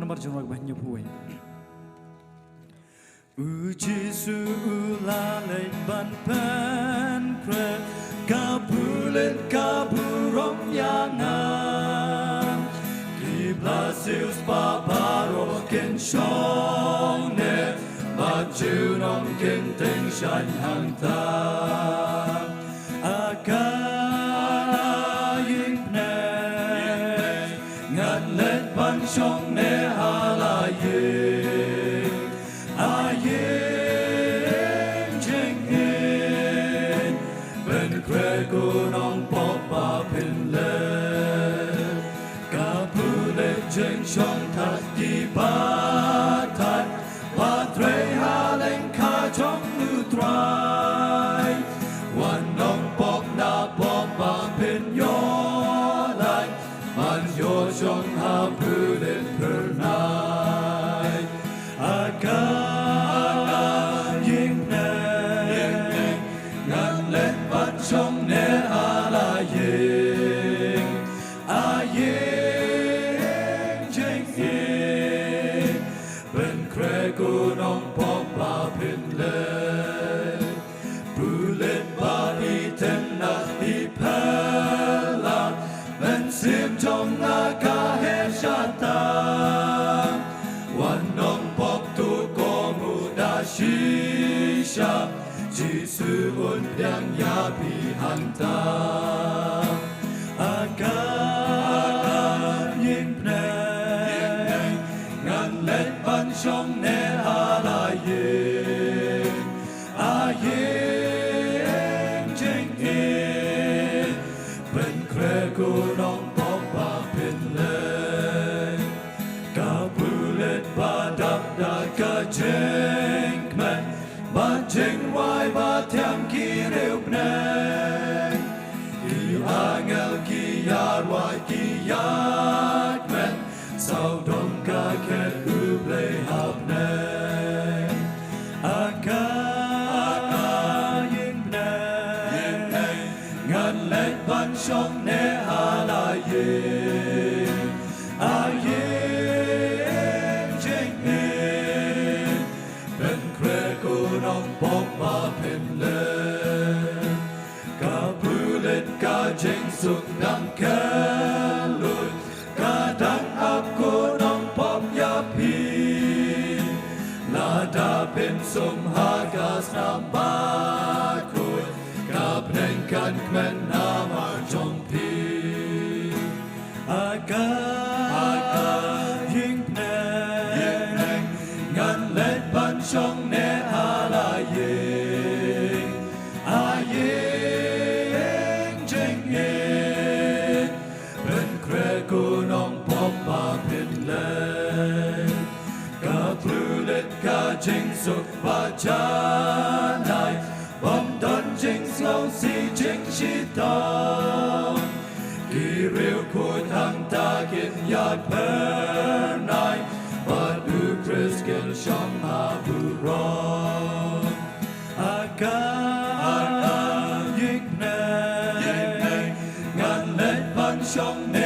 nomor jawab banyak buai. Ujisu ulalai ban pen kre kabulet kaburong yangan Kiblasius paparo ken shong ne maju nong ken teng shan hang ta akayin ne ngan let ban shong ne halayeกูน้องปอบป่าเป็นเล่กับผู้เล่เชิงช่องทัดดีบาทัดว่าเทรหาเล่งขาช่องมือตรายวันน้องปอกหน้าปอบป่าเป็นยอไหลมันโยช่องหาผู้เล่เพลินายอากายิ่งแน่งานเล่นบัดช่องเนอาเยงเจงเองเป็นใครกูน้องปอบป่าเป็นเลยผู้เล่นป่าอีเต็มหน้าอีเพลาเป็นเสียงจงอากาเฮชาตาวันน้องปอบตัวโกมูดาชิชาจีสุอุนยังยาปีหันตาอากายิ่งแน่งานเล็ดบันช่องเนอาลายเย่งเจงเอเป็นใครกูน้องปอบป่าเป็นเลยกับผู้เล็ดบาดับดากะเจงแม่บาเจงไว้บาเทียมกี่เร็วแน่กี่อาเงลกี่ยาดไว้กี่ยาดแม่สาวดงกาแค่อุบเลยหับแน่อากายิ่งแน่งานเล็ดบันช่องเนอาลายเย่เจงเอเป็นใครกูน้องปอบมาเป็นเลยกับผู้เล่นกาเจงสุดดังแค่ลุยกาดังอับกูน้องปอบยาพีลาดาเป็นสมหากาสนาบาคุยกับแรงกันแม่นนามาจงพีอากายิ่งแน่งานเล็ดบันช่องเนอาลายเย่งเจงเอเป็นใครกูน้องปอบป่าเป็นเลยกับผู้เล็ดกาเจงสุขบาจานายบอมดอนเจงสลงสีเจงชิตากี่เรียวคูทางตาเกินยาดเพอนายบาดูคริสเกลช่องหาบุรอากายิ่งแน่งานเล็ดบันช่องเน